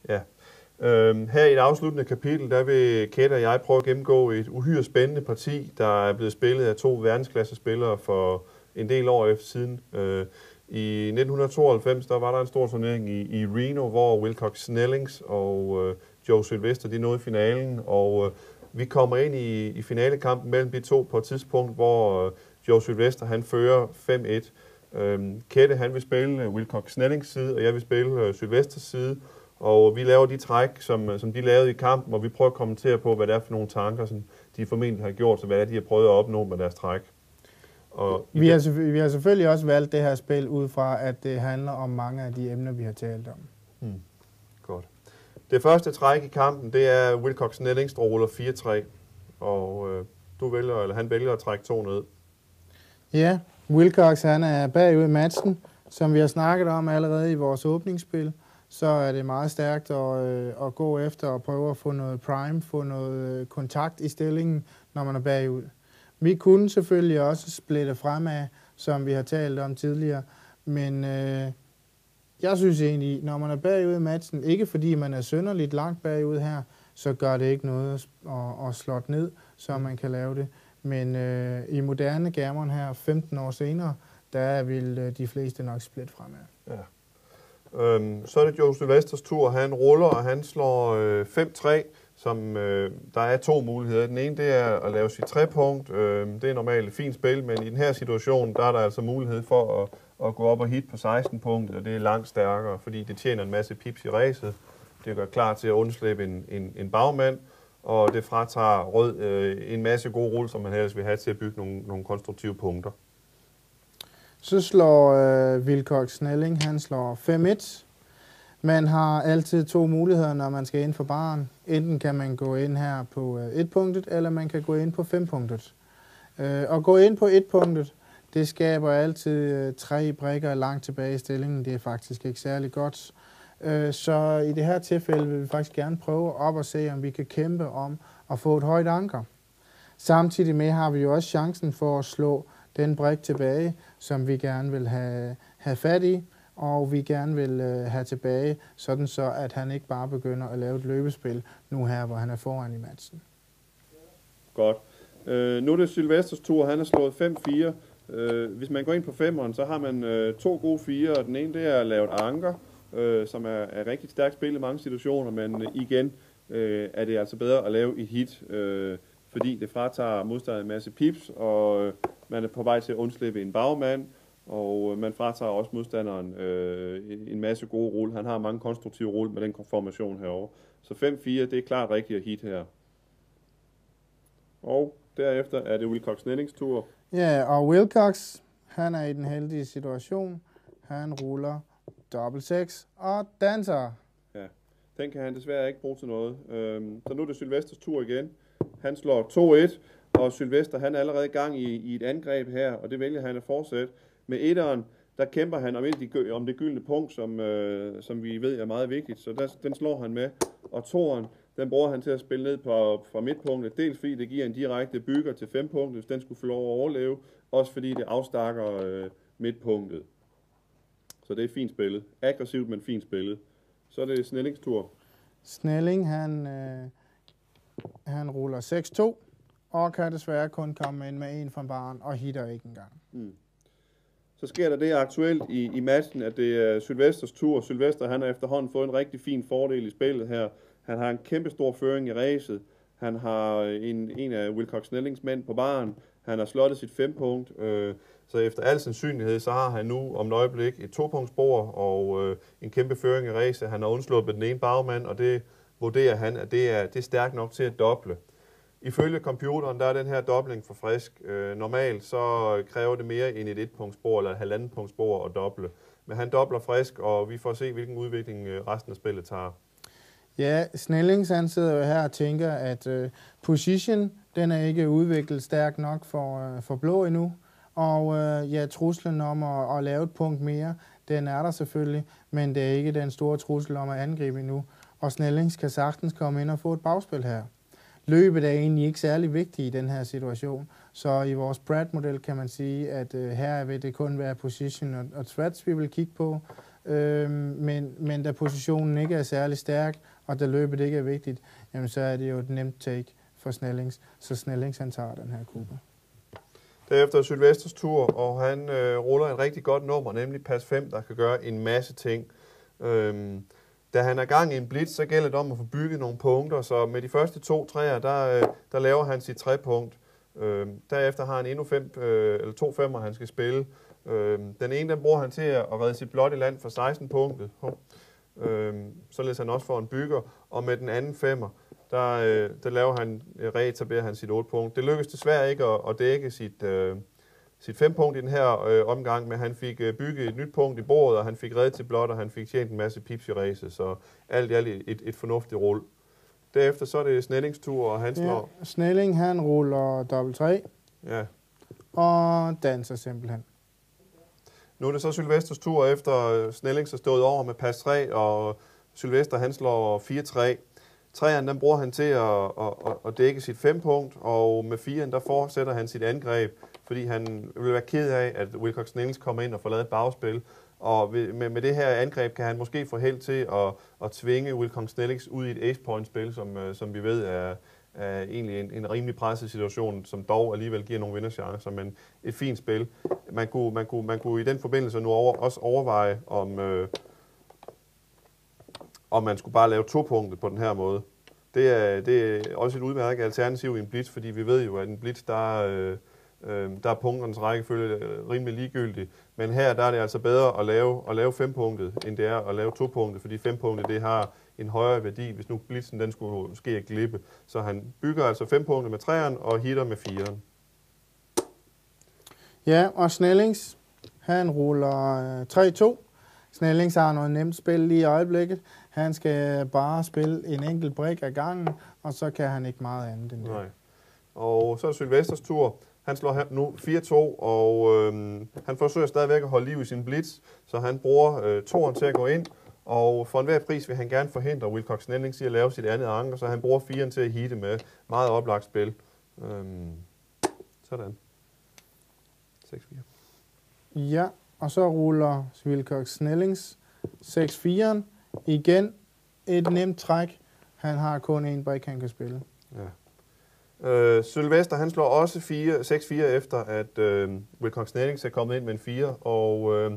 Ja. Her i et afsluttende kapitel, der vil Kette og jeg prøve at gennemgå et uhyre spændende parti, der er blevet spillet af 2 verdensklassespillere for en del år efter siden. I 1992, der var der en stor turnering i Reno, hvor Wilcox Snellings og Joe Sylvester, de nåede finalen, og vi kommer ind i finalekampen mellem de to på et tidspunkt, hvor Joe Sylvester, han fører 5-1. Kette, han vil spille Wilcox Snellings side, og jeg vil spille Sylvesters side. Og vi laver de træk, som de lavede i kampen, og vi prøver at kommentere på, hvad det er for nogle tanker, som de formentlig har gjort, så hvad det er, de har prøvet at opnå med deres træk. Og vi har selvfølgelig også valgt det her spil ud fra, at det handler om mange af de emner, vi har talt om. Godt. Det første træk i kampen, det er Wilcox Snellings, der ruller 4-3, og han vælger at trække 2 ned. Ja, Wilcox, han er bagud i matchen, som vi har snakket om allerede i vores åbningsspil. Så er det meget stærkt at gå efter og prøve at få noget prime, få noget kontakt i stillingen, når man er bagud. Vi kunne selvfølgelig også splitte fremad, som vi har talt om tidligere, men jeg synes egentlig, når man er bagud i matchen, ikke fordi man er synderligt langt bagud her, så gør det ikke noget at slå ned, så man kan lave det. Men i moderne Gammon her, 15 år senere, der vil de fleste nok splitte fremad. Ja. Så er det Joe Sylvesters tur. Han ruller, og han slår 5-3, som der er 2 muligheder. Den ene, det er at lave sit 3-punkt. Det er normalt et fint spil, men i den her situation, der er der altså mulighed for at gå op og hit på 16 punkter, og det er langt stærkere, fordi det tjener en masse pips i ræset. Det gør klar til at undslippe en bagmand, og det fratager rød en masse gode rull, som man ellers vil have til at bygge nogle konstruktive punkter. Så slår Wilcox Snelling, han slår 5-1. Man har altid 2 muligheder, når man skal ind for baren. Enten kan man gå ind her på 1-punktet, eller man kan gå ind på 5-punktet. Og gå ind på 1-punktet, det skaber altid 3 brikker langt tilbage i stillingen. Det er faktisk ikke særlig godt. Så i det her tilfælde vil vi faktisk gerne prøve op og se, om vi kan kæmpe om at få et højt anker. Samtidig med har vi jo også chancen for at slå den brik tilbage, som vi gerne vil have fat i, og vi gerne vil have tilbage, sådan så at han ikke bare begynder at lave et løbespil nu her, hvor han er foran i matchen. Godt. Nu er det Sylvesters tur. Han har slået 5-4. Hvis man går ind på 5'eren, så har man 2 gode 4, og den ene, det er at lave et anker, som er rigtig stærkt spil i mange situationer, men igen er det altså bedre at lave et hit, fordi det fratager modstanderen en masse pips, og man er på vej til at undslippe en bagmand, og man fratager også modstanderen en masse gode rull. Han har mange konstruktive rull med den formation herovre. Så 5-4, det er klart rigtigt at hit her. Og derefter er det Wilcox Snellings tur. Ja, og Wilcox, han er i den heldige situation. Han ruller dobbelt 6 og danser. Ja, den kan han desværre ikke bruge til noget. Så nu er det Sylvesters tur igen. Han slår 2-1, og Sylvester, han er allerede i gang i et angreb her, og det vælger han at fortsætte. Med 1'eren, der kæmper han om det gyldne punkt, som vi ved er meget vigtigt, så den slår han med. Og 2'eren, den bruger han til at spille ned fra midtpunktet, dels fordi det giver en direkte bygger til 5 punkter, hvis den skulle få lov at overleve, også fordi det afstakker midtpunktet. Så det er fint spillet. Aggressivt, men fint spillet. Så er det Snellings tur. Snelling, han ruller 6-2, og kan desværre kun komme ind med en fra baren, og hitter ikke engang. Så sker der det aktuelt i matchen, at det er Sylvesters tur. Sylvester, han har efterhånden fået en rigtig fin fordel i spillet her. Han har en kæmpe stor føring i ræset. Han har en af Wilcox Snellings mænd på baren. Han har slottet sit 5-punkt. Så efter al sandsynlighed, så har han nu om et øjeblik et 2-punktsbord og en kæmpe føring i ræset. Han har undsluppet den ene bagmand, og det vurderer han, at det er stærkt nok til at doble. Ifølge computeren, der er den her dobling for frisk. Normalt så kræver det mere end et 1-punktsbord eller et halvandenpunktsbord at doble. Men han dobler frisk, og vi får se, hvilken udvikling resten af spillet tager. Ja, Snellings, han sidder jo her og tænker, at position, den er ikke udviklet stærkt nok for blå endnu. Og ja, truslen om at lave et punkt mere, den er der selvfølgelig, men det er ikke den store trussel om at angribe endnu. Og Snellings kan sagtens komme ind og få et bagspil her. Løbet er egentlig ikke særlig vigtigt i den her situation, så i vores Brad-model kan man sige, at her vil det kun være position og threats, vi vil kigge på. men da positionen ikke er særlig stærk, og da løbet ikke er vigtigt, jamen så er det jo et nemt take for Snellings. Så Snellings han tager den her gruppe. Derefter Sylvesters tur, og han ruller et rigtig godt nummer, nemlig pas 5, der kan gøre en masse ting. Da han er gang i en blitz, så gælder det om at få bygget nogle punkter, så med de første 2 træer, der laver han sit 3-punkt. Derefter har han endnu 2 femmer, han skal spille. Den ene, den bruger han til at redde sit blot i land for 16-punktet. Således han også får en bygger, og med den anden femmer, der laver han, reetablerer han sit 8-punkt. Det lykkedes desværre ikke at dække sit 5-punkt i den her omgang, men han fik bygget et nyt punkt i bordet, og han fik reddet til blot, og han fik tjent en masse pips i ræset, så alt i alt et fornuftigt rull. Derefter så er det Snellings tur, og han slår... Ja, Snelling han ruller dobbelt 3, ja, og danser simpelthen. Nu er det så Sylvesters tur, efter Snellings har stået over med pas 3, og Sylvester han slår 4-3. 3'eren, den bruger han til at dække sit 5-punkt, og med 4'eren, der fortsætter han sit angreb, fordi han vil være ked af, at Wilcox Snellings kommer ind og får lavet et bagspil. Og med det her angreb kan han måske få held til at tvinge Wilcox Snellings ud i et ace-point-spil, som vi ved er egentlig en rimelig presset situation, som dog alligevel giver nogle vinderchancer, men et fint spil. Man kunne i den forbindelse nu også overveje, om man skulle bare lave 2-punktet på den her måde. Det er også et udmærket alternativ i en blitz, fordi vi ved jo, at en blitz, der er punkternes rækkefølge rimelig ligegyldig. Men her der er det altså bedre at lave 5-punktet, end det er at lave 2-punktet, fordi 5-punktet det har en højere værdi, hvis nu blitzen den skulle ske at glippe. Så han bygger altså 5-punktet med 3'eren og hitter med 4'eren. Ja, og Snellings, han ruller 3-2. Snellings har noget nemt spil lige i øjeblikket. Han skal bare spille en enkelt brik ad gangen, og så kan han ikke meget andet end det. Nej. Og så er Sylvesters tur. Han slår nu 4-2, og han forsøger stadigvæk at holde liv i sin blitz, så han bruger 2'eren til at gå ind, og for enhver pris vil han gerne forhindre Wilcox Snellings i at lave sit andet anker, så han bruger 4'eren til at hitte med meget oplagt spil. Sådan. 6-4. Ja, og så ruller Wilcox Snellings 6-4'eren. Igen et nemt træk. Han har kun en brik, han kan spille. Ja. Sylvester, han slår også 6-4 efter, at Wilcox Snellings er kommet ind med en 4, og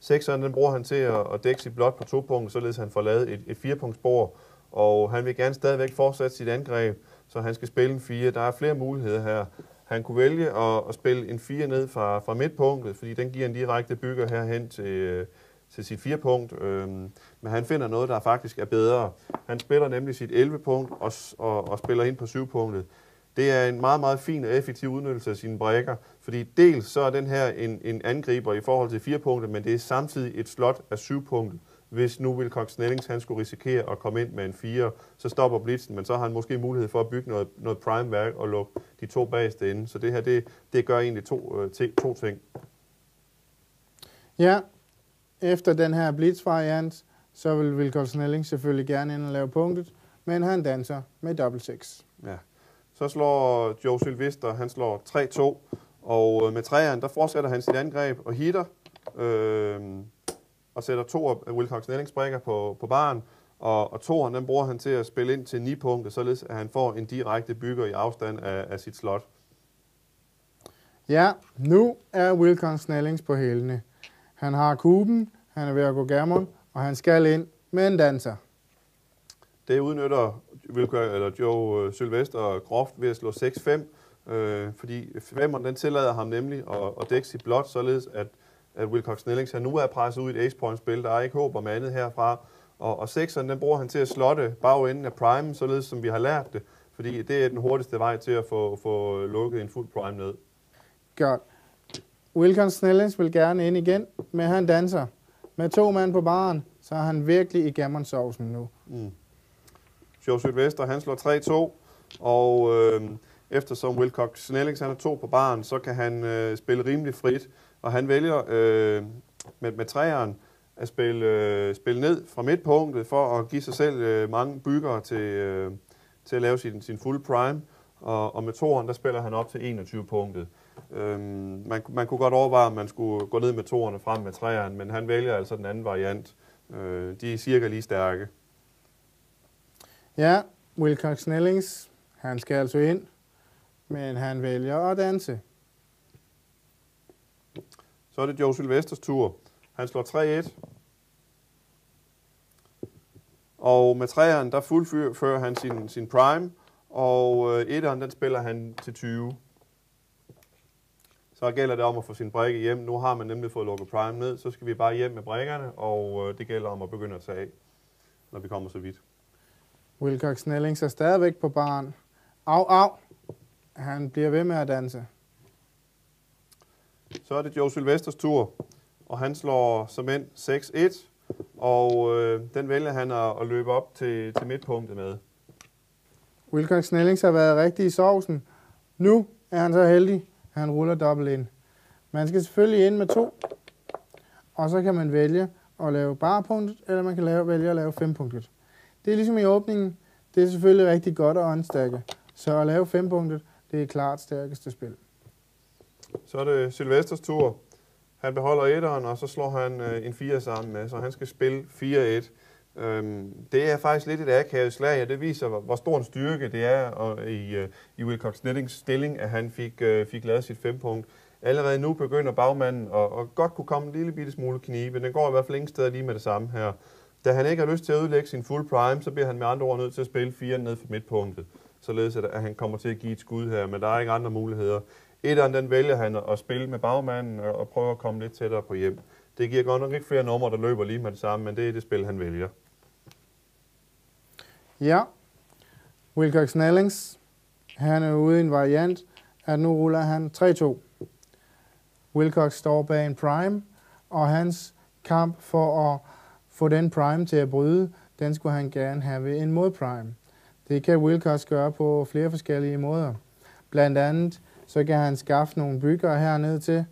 6'eren, den bruger han til at dække sit blot på 2 punkter, således han får lavet et 4-punktsbord, og han vil gerne stadigvæk fortsætte sit angreb, så han skal spille en 4. Der er flere muligheder her. Han kunne vælge at spille en 4 ned fra midtpunktet, fordi den giver en direkte bygger herhen til sit 4-punkt, men han finder noget, der faktisk er bedre. Han spiller nemlig sit 11-punkt og spiller ind på 7-punktet. Det er en meget, meget fin og effektiv udnyttelse af sine brikker, fordi dels så er den her en angriber i forhold til 4-punktet, men det er samtidig et slot af 7-punktet. Hvis nu Wilcox Snellings han skulle risikere at komme ind med en 4, så stopper blitzen, men så har han måske mulighed for at bygge noget prime-værk og lukke de 2 bageste inde. Så det her, det gør egentlig to ting. Ja, efter den her blitz-variant, så vil Wilcox Snellings selvfølgelig gerne ind og lave punktet, men han danser med dobbelt 6. Ja. Så slår Joe Sylvester, han slår 3-2, og med 3'eren, der fortsætter han sit angreb og hitter, og sætter 2 af Wilcox Snellings brikker på baren, og 2'eren, den bruger han til at spille ind til 9-punktet, således at han får en direkte bygger i afstand af sit slot. Ja, nu er Wilcox Snellings på hælene. Han har kuben, han er ved at gå gammel, og han skal ind med en danser. Det udnytter Joe Sylvester groft ved at slå 6-5, fordi 5'eren den tillader ham nemlig at dække sit blot, således at Wilcox Snellings nu er presset ud i et ace-point-spil. Der er ikke håb om andet herfra. Og 6'eren den bruger han til at slotte bagenden af prime, således som vi har lært det, fordi det er den hurtigste vej til at få lukket en fuld prime ned. Godt. Wilcox Snellings vil gerne ind igen, men han danser. Med 2 mand på baren, så er han virkelig i gammonsovsen nu. Joe Sylvester, han slår 3-2, og eftersom Wilcox Snellings han er 2 på baren, så kan han spille rimelig frit, og han vælger med 3'eren at spille ned fra midtpunktet for at give sig selv mange byggere til at lave sin full prime, og med 2'eren der spiller han op til 21-punktet. Man kunne godt overveje, at man skulle gå ned med toerne frem med træerne, men han vælger altså den anden variant. De er cirka lige stærke. Ja, Wilcox Snellings, han skal altså ind, men han vælger at danse. Så er det Joe Sylvesters tur. Han slår 3-1. Og med træerne, der fuldfører han sin prime, og etteren, den spiller han til 20. Så gælder det om at få sin brikke hjem. Nu har man nemlig fået lukket prime ned, så skal vi bare hjem med brikkerne, og det gælder om at begynde at tage af, når vi kommer så vidt. Wilcox Snellings er stadigvæk på baren. Au. Han bliver ved med at danse. Så er det Joe Sylvesters tur, og han slår som end 6-1, og den vælger han at løbe op til midtpunktet med. Wilcox Snellings har været rigtig i sovsen. Nu er han så heldig, at han ruller dobbelt ind. Man skal selvfølgelig ind med 2, og så kan man vælge at lave bare punktet, eller man kan vælge at lave 5 punktet. Det er ligesom i åbningen. Det er selvfølgelig rigtig godt at unstacke. Så at lave 5 punktet, det er klart stærkeste spil. Så er det Sylvesters tur. Han beholder etteren, og så slår han en 4 sammen med, så han skal spille 4-1. Det er faktisk lidt et akavet slag, og det viser, hvor stor en styrke det er i Wilcox Snellings stilling, at han fik lavet sit 5-punkt. Allerede nu begynder bagmanden at godt kunne komme en lille bitte smule knibe. Den går i hvert fald ingen steder lige med det samme her. Da han ikke har lyst til at udlægge sin full prime, så bliver han med andre ord nødt til at spille 4 ned for midtpunktet, således at han kommer til at give et skud her, men der er ikke andre muligheder. Etteren, den vælger han at spille med bagmanden og prøve at komme lidt tættere på hjem. Det giver godt nok ikke flere numre, der løber lige med det samme, men det er det spil, han vælger. Ja, Wilcox Snellings, han er ude i en variant, at nu ruller han 3-2. Wilcox står bag en prime, og hans kamp for at få den prime til at bryde, den skulle han gerne have ved en modprime. Det kan Wilcox gøre på flere forskellige måder. Blandt andet så kan han skaffe nogle byggere hernede til,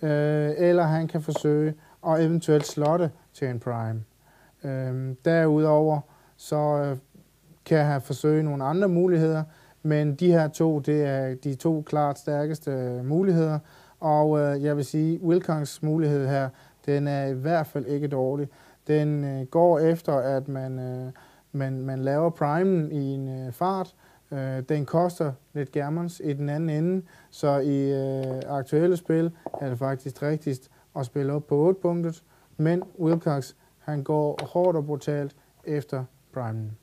eller han kan forsøge at eventuelt slotte til en prime. Derudover så kan han forsøge nogle andre muligheder, men de her 2, det er de 2 klart stærkeste muligheder, og jeg vil sige, Wilcox mulighed her, den er i hvert fald ikke dårlig. Den går efter, at man laver primen i en fart. Den koster lidt gammons i den anden ende, så i aktuelle spil er det faktisk rigtigst at spille op på 8-punktet, men Wilcox, han går hårdt og brutalt efter primen.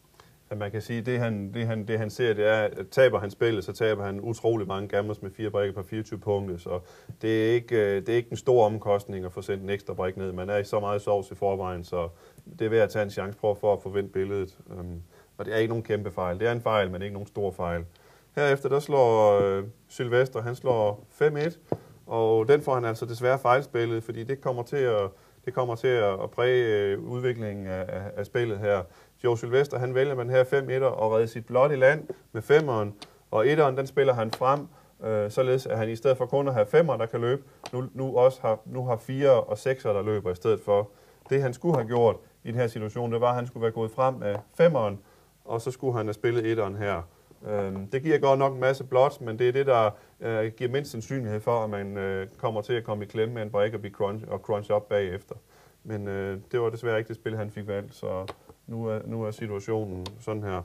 Ja, man kan sige, det han ser, det er, at taber han spillet, så taber han utrolig mange gammers med 4 brikker på 24 punkter, så det er ikke en stor omkostning at få sendt en ekstra brik ned. Man er i så meget sovs i forvejen, så det er ved at tage en chance for at få vendt billedet. Og det er ikke nogen kæmpe fejl. Det er en fejl, men ikke nogen stor fejl. Herefter der slår Sylvester, han slår 5-1, og den får han altså desværre fejlspillet, fordi det kommer til at præge udviklingen af spillet her. Joe Sylvester, han vælger man her 5-1 og redde sit blot i land med 5'eren, og 1'eren, den spiller han frem, således at han i stedet for kun at have 5'er, der kan løbe, nu har 4 og 6'er, der løber i stedet for. Det han skulle have gjort i den her situation, det var, at han skulle være gået frem med 5'eren, og så skulle han have spillet 1'eren her. Det giver godt nok en masse blot, men det er det, der giver mindst sandsynlighed for, at man kommer til at komme i klemme med en brik og blive crunch op bagefter. Men det var desværre ikke det spil, han fik valgt, så nu er situationen sådan her.